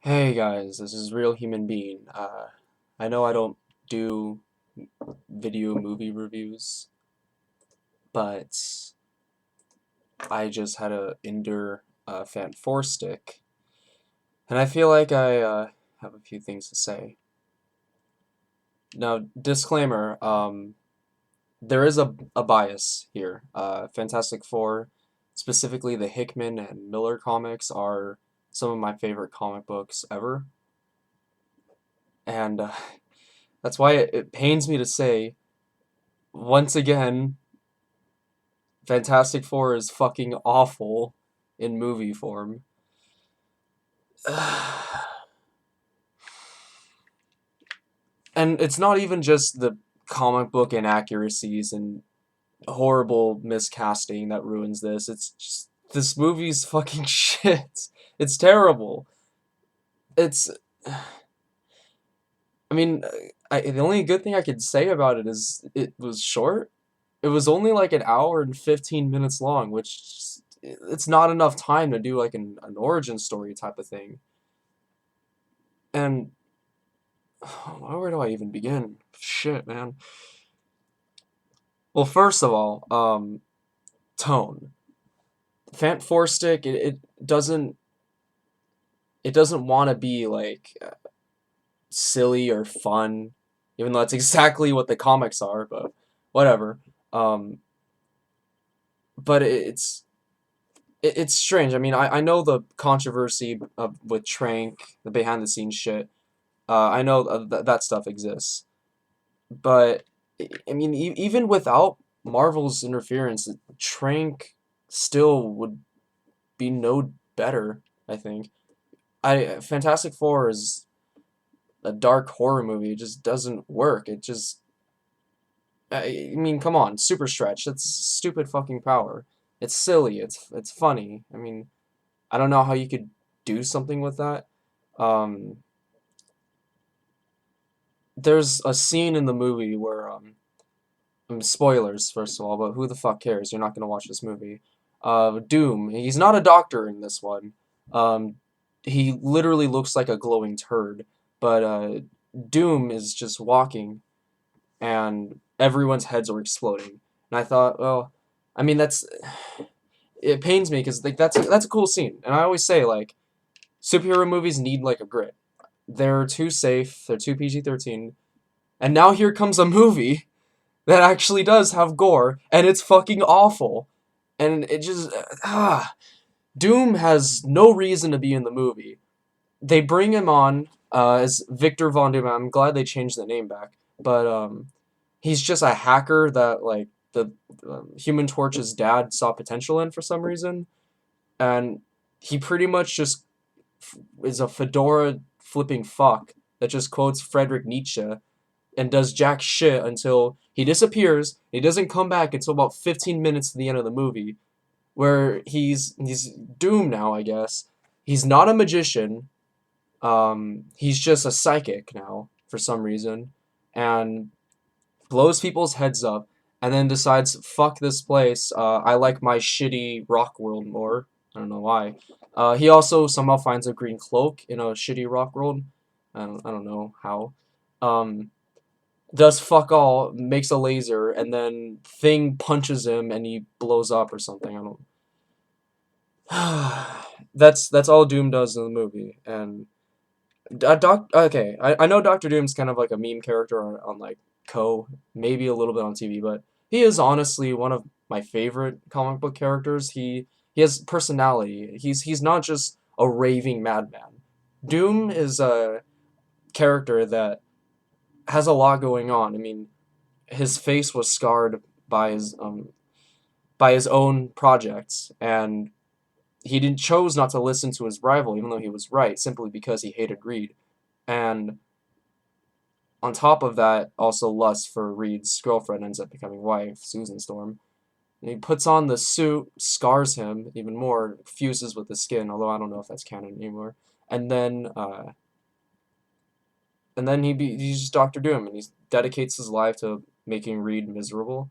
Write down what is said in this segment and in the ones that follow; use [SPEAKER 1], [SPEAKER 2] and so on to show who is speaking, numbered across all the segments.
[SPEAKER 1] Hey guys, this is Real Human Being. I know I don't do video movie reviews, but I just had to endure Fant4stic, and I feel like I have a few things to say. Now, disclaimer, there is a bias here. Fantastic Four, specifically the Hickman and Miller comics, are some of my favorite comic books ever, and that's why it pains me to say, once again, Fantastic Four is fucking awful in movie form. And it's not even just the comic book inaccuracies and horrible miscasting that ruins this. It's just this movie's fucking shit. It's terrible. It's I mean, the only good thing I could say about it is it was short. It was only like an hour and 15 minutes long, which it's not enough time to do like an origin story type of thing. And where do I even begin? Shit, man. Well, first of all, tone. Fant4stic, it doesn't want to be like silly or fun, even though that's exactly what the comics are. But whatever. Um, but it's strange. I mean, I know the controversy with Trank, the behind the scenes shit. I know that stuff exists, but I mean, even without Marvel's interference, Trank still would be no better, I think. Fantastic Four is a dark horror movie. It just doesn't work. I mean, come on, super stretch. That's stupid fucking power. It's silly. It's funny. I mean, I don't know how you could do something with that. Um, there's a scene in the movie where spoilers, first of all, but who the fuck cares? You're not gonna watch this movie. Doom. He's not a doctor in this one. Um, he literally looks like a glowing turd. But Doom is just walking, and everyone's heads are exploding. And I thought, well, I mean, it pains me because like that's a cool scene. And I always say like superhero movies need like a grit. They're too safe. They're too PG-13. And now here comes a movie that actually does have gore, and it's fucking awful. And it just Doom has no reason to be in the movie. They bring him on as Victor Von Doom. I'm glad they changed the name back, but he's just a hacker that like the Human Torch's dad saw potential in for some reason, and he pretty much just is a fedora flipping fuck that just quotes Friedrich Nietzsche and does jack shit until he disappears. He doesn't come back until about 15 minutes to the end of the movie, where he's doomed now, I guess. He's not a magician. He's just a psychic now for some reason, and blows people's heads up, and then decides, fuck this place. I like my shitty rock world more. I don't know why. He also somehow finds a green cloak in a shitty rock world. I don't know how. Um, does fuck all, makes a laser, and then Thing punches him and he blows up or something. I don't. That's all Doom does in the movie, and okay, I know Doctor Doom's kind of like a meme character on like maybe a little bit on TV, but he is honestly one of my favorite comic book characters. He has personality. He's not just a raving madman. Doom is a character that has a lot going on. I mean, his face was scarred by his own projects, and he didn't chose not to listen to his rival, even though he was right, simply because he hated Reed. And on top of that, also lust for Reed's girlfriend ends up becoming wife, Susan Storm. And he puts on the suit, scars him even more, fuses with his skin, although I don't know if that's canon anymore. And then, he's just Doctor Doom, and he dedicates his life to making Reed miserable.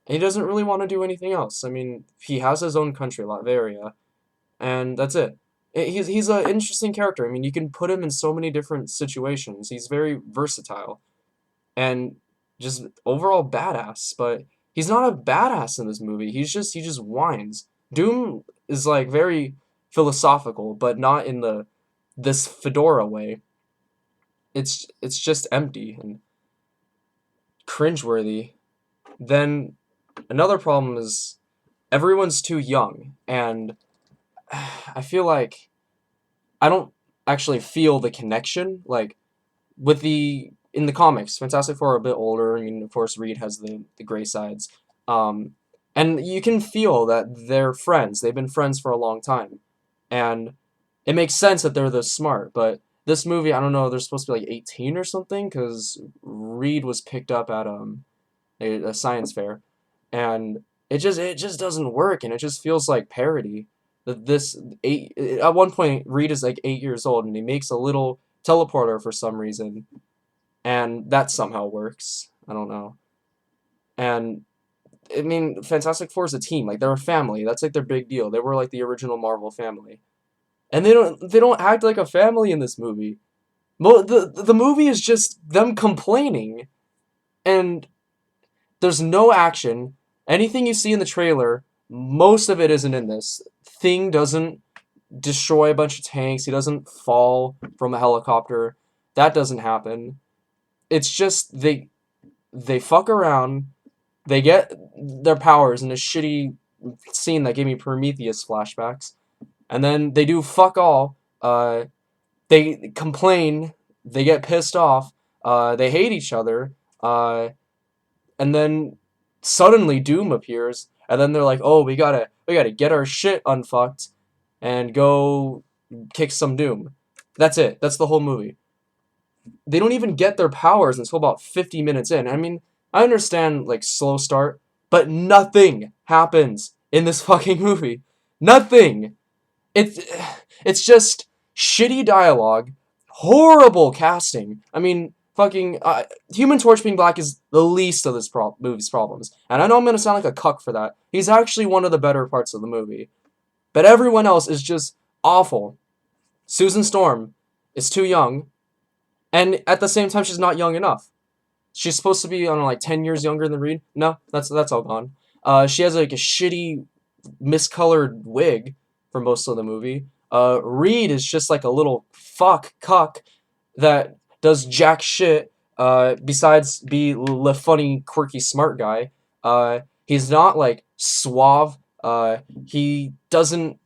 [SPEAKER 1] And he doesn't really want to do anything else. I mean, he has his own country, Latveria, and that's it. He's an interesting character. I mean, you can put him in so many different situations. He's very versatile and just overall badass. But he's not a badass in this movie. He just whines. Doom is like very philosophical, but not in the this fedora way. It's just empty and cringeworthy. Then another problem is everyone's too young, and I feel like I don't actually feel the connection. Like with the in the comics, Fantastic Four are a bit older. I mean, of course, Reed has the gray sides, um, and you can feel that they're friends. They've been friends for a long time, and it makes sense that they're this smart. But this movie, I don't know, they're supposed to be like 18 or something because Reed was picked up at a science fair, and it just doesn't work, and it just feels like parody. That this eight at one point Reed is like 8 years old, and he makes a little teleporter for some reason, and that somehow works. I don't know. And I mean, Fantastic Four is a team. Like they're a family. That's like their big deal. They were like the original Marvel family, and they don't act like a family in this movie. The movie is just them complaining, and there's no action. Anything you see in the trailer, most of it isn't in this. Thing doesn't destroy a bunch of tanks. He doesn't fall from a helicopter. That doesn't happen. It's just they fuck around. They get their powers in a shitty scene that gave me Prometheus flashbacks, and then they do fuck all. They complain. They get pissed off. They hate each other. And then suddenly Doom appears, and then they're like, "Oh, we gotta get our shit unfucked, and go kick some Doom." That's it. That's the whole movie. They don't even get their powers until about 50 minutes in. I mean, I understand like slow start, but nothing happens in this fucking movie. Nothing. It's it's just shitty dialogue, horrible casting. I mean, fucking Human Torch being black is the least of this movie's problems, and I know I'm gonna sound like a cuck for that. He's actually one of the better parts of the movie, but everyone else is just awful. Susan Storm is too young, and at the same time, she's not young enough. She's supposed to be, I don't know, like 10 years younger than Reed. No, that's all gone. She has like a shitty, miscolored wig for most of the movie. Reed is just like a little fuck cuck that does jack shit. Besides be the funny, quirky, smart guy. He's not like suave. He doesn't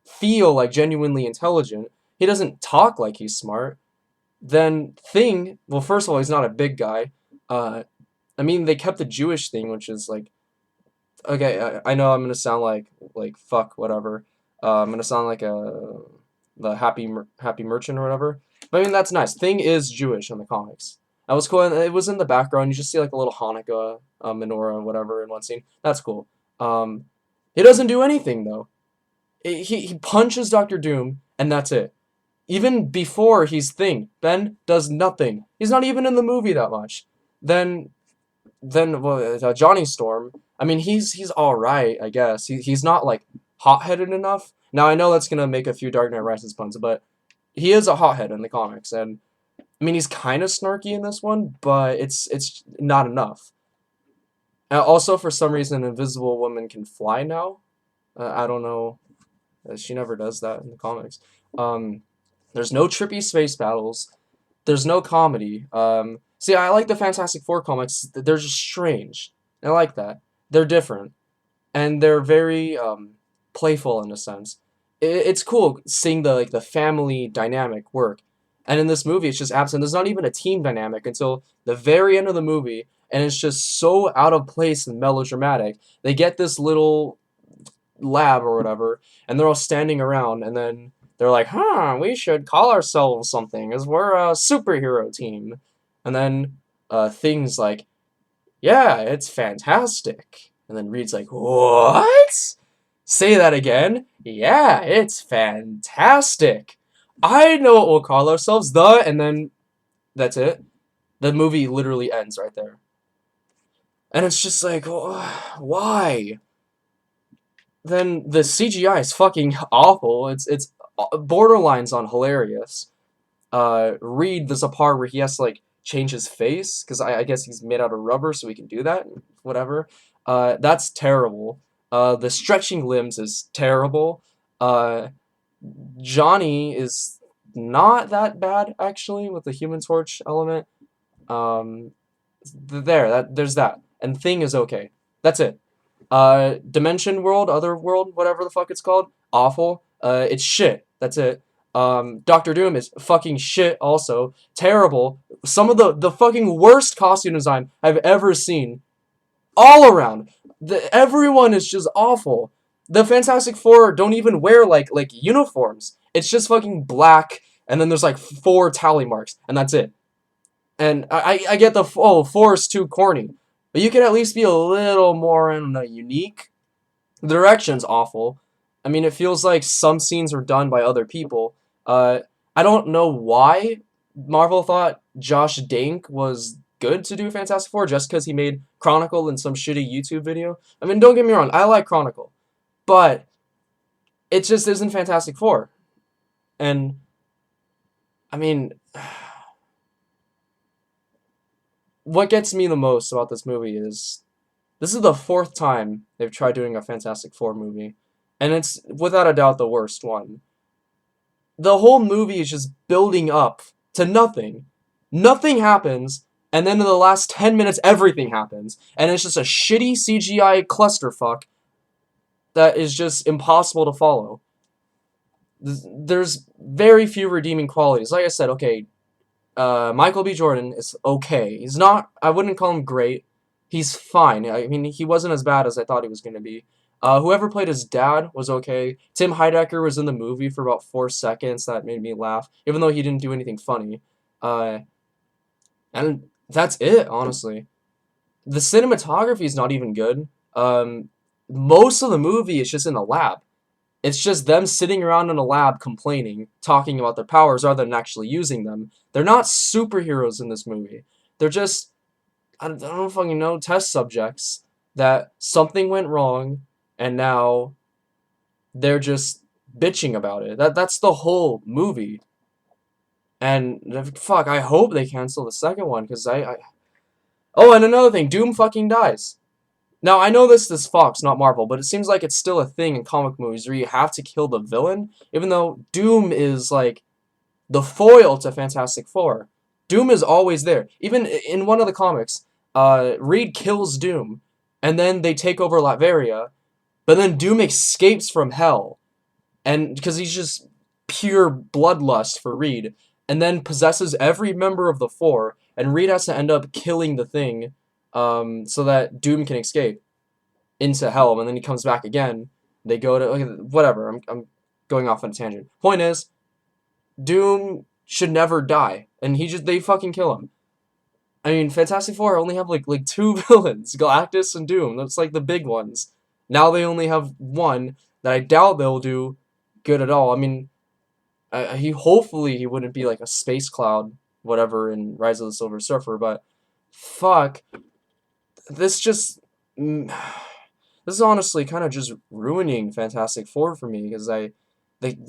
[SPEAKER 1] feel like genuinely intelligent. He doesn't talk like he's smart. Then Thing, well, first of all, he's not a big guy. Uh, I mean, they kept the Jewish thing, which is like, okay, I know I'm gonna sound like fuck whatever. I'm gonna sound like the happy merchant or whatever. But I mean, that's nice. Thing is Jewish in the comics. That was cool. And it was in the background. You just see like a little Hanukkah menorah or whatever in one scene. That's cool. He doesn't do anything though. He punches Doctor Doom, and that's it. Even before he's Thing, Ben does nothing. He's not even in the movie that much. Then well, Johnny Storm. I mean, he's all right, I guess. He's not like hot-headed enough. Now I know that's gonna make a few Dark Knight Rises puns, but he is a hothead in the comics, and I mean he's kind of snarky in this one, but it's not enough. Also, for some reason, Invisible Woman can fly now. I don't know. She never does that in the comics. There's no trippy space battles. There's no comedy. See, I like the Fantastic Four comics. They're just strange. I like that. They're different, and they're very playful in a sense. It's cool seeing the like the family dynamic work, and in this movie, it's just absent. There's not even a team dynamic until the very end of the movie, and it's just so out of place and melodramatic. They get this little lab or whatever, and they're all standing around, and then they're like, "Huh, we should call ourselves something, as we're a superhero team." And then things like, "Yeah, it's fantastic." And then Reed's like, "What? Say that again." "Yeah, it's fantastic. I know what we'll call ourselves, and then that's it. The movie literally ends right there. And it's just like, why? Then the CGI is fucking awful. It's borderlines on hilarious. Reed, there's a part where he has to like change his face because I guess he's made out of rubber, so he can do that. Whatever. That's terrible. The stretching limbs is terrible. Uh, Johnny is not that bad actually with the Human Torch element. Um, there's that, and Thing is okay. That's it. Dimension World, Other World, whatever the fuck it's called, awful. It's shit. That's it. Doctor Doom is fucking shit also. Terrible. Some of the fucking worst costume design I've ever seen. All around. Everyone is just awful. The Fantastic Four don't even wear like uniforms. It's just fucking black, and then there's like 4 tally marks, and that's it. And I get the, oh, 4 is too corny. But you can at least be a little more, I don't know, unique. The direction's awful. I mean, it feels like some scenes were done by other people. I don't know why Marvel thought Josh Dank was good to do Fantastic Four just because he made Chronicle in some shitty YouTube video. I mean, don't get me wrong, I like Chronicle. But it just isn't Fantastic Four. And, I mean, what gets me the most about this movie is this is the 4th time they've tried doing a Fantastic Four movie, and it's without a doubt the worst one. The whole movie is just building up to nothing. Nothing happens, and then in the last 10 minutes everything happens, and it's just a shitty CGI clusterfuck that is just impossible to follow. There's very few redeeming qualities. Like I said, okay, Michael B. Jordan is okay. He's not, I wouldn't call him great. He's fine. I mean, he wasn't as bad as I thought he was going to be. Whoever played his dad was okay. Tim Heidecker was in the movie for about 4 seconds. That made me laugh, even though he didn't do anything funny. And that's it, honestly. The cinematography is not even good. Most of the movie is just in a lab. It's just them sitting around in a lab complaining, talking about their powers rather than actually using them. They're not superheroes in this movie. They're just, I don't fucking know, test subjects that something went wrong and now they're just bitching about it. That's the whole movie. And fuck, I hope they cancel the second one because Oh, and another thing, Doom fucking dies. Now, I know this is Fox, not Marvel, but it seems like it's still a thing in comic movies where you have to kill the villain, even though Doom is, like, the foil to Fantastic Four. Doom is always there. Even in one of the comics, Reed kills Doom, and then they take over Latveria, but then Doom escapes from hell, and because he's just pure bloodlust for Reed, and then possesses every member of the Four, and Reed has to end up killing the Thing, so that Doom can escape into hell, and then he comes back again. They go to, whatever, I'm going off on a tangent. Point is, Doom should never die, and they fucking kill him. I mean, Fantastic Four only have like 2 villains, Galactus and Doom. That's like the big ones. Now they only have one that I doubt they'll do good at all. I mean, hopefully he wouldn't be like a space cloud, whatever, in Rise of the Silver Surfer, but fuck. This is honestly kind of just ruining Fantastic Four for me, because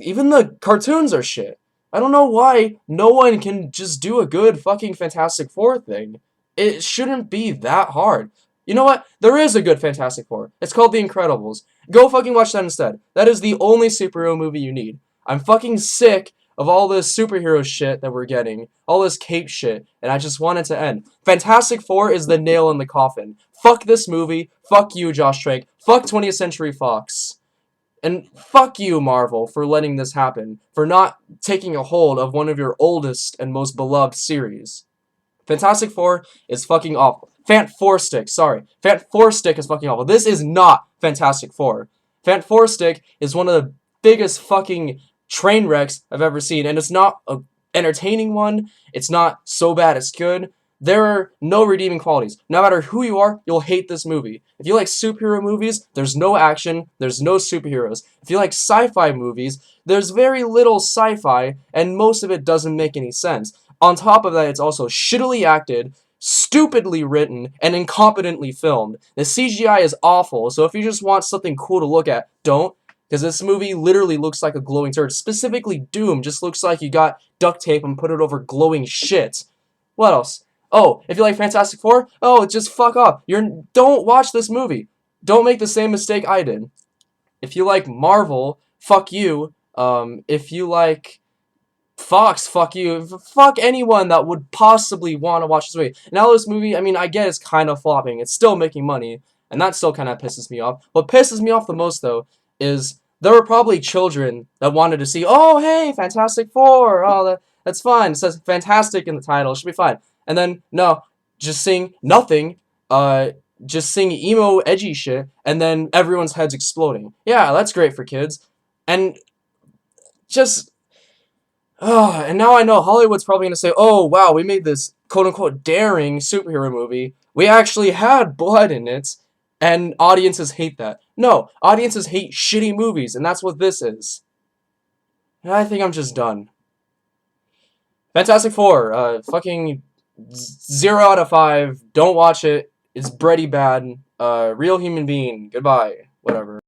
[SPEAKER 1] even the cartoons are shit. I don't know why no one can just do a good fucking Fantastic Four thing. It shouldn't be that hard. You know what? There is a good Fantastic Four. It's called The Incredibles. Go fucking watch that instead. That is the only superhero movie you need. I'm fucking sick of all this superhero shit that we're getting, all this cape shit, and I just want it to end. Fantastic Four is the nail in the coffin. Fuck this movie, fuck you, Josh Trank, fuck 20th Century Fox, and fuck you, Marvel, for letting this happen, for not taking a hold of one of your oldest and most beloved series. Fantastic Four is fucking awful. Fant4stic, sorry. Fant4stic is fucking awful. This is not Fantastic Four. Fant4stic is one of the biggest fucking train wrecks I've ever seen, and it's not an entertaining one. It's not so bad it's good. There are no redeeming qualities. No matter who you are, you'll hate this movie. If you like superhero movies, there's no action, there's no superheroes. If you like sci-fi movies, there's very little sci-fi, and most of it doesn't make any sense. On top of that, it's also shittily acted, stupidly written, and incompetently filmed. The CGI is awful, so if you just want something cool to look at, don't. Because this movie literally looks like a glowing turd. Specifically, Doom just looks like you got duct tape and put it over glowing shit. What else? Oh, if you like Fantastic Four, oh, just fuck off. Don't watch this movie. Don't make the same mistake I did. If you like Marvel, fuck you. If you like Fox, fuck you. Fuck anyone that would possibly want to watch this movie. Now this movie, I mean, I get it's kind of flopping. It's still making money, and that still kind of pisses me off. What pisses me off the most, though, is there were probably children that wanted to see, oh, hey, Fantastic Four. Oh, that's fine. It says Fantastic in the title. It should be fine. And then, no, just sing nothing. Just sing emo, edgy shit, and then everyone's head's exploding. Yeah, that's great for kids. And just... and now I know Hollywood's probably going to say, oh, wow, we made this quote-unquote daring superhero movie. We actually had blood in it, and audiences hate that. No, audiences hate shitty movies, and that's what this is. And I think I'm just done. Fantastic Four, fucking 0 out of 5. Don't watch it. It's bready bad. Real human being. Goodbye. Whatever.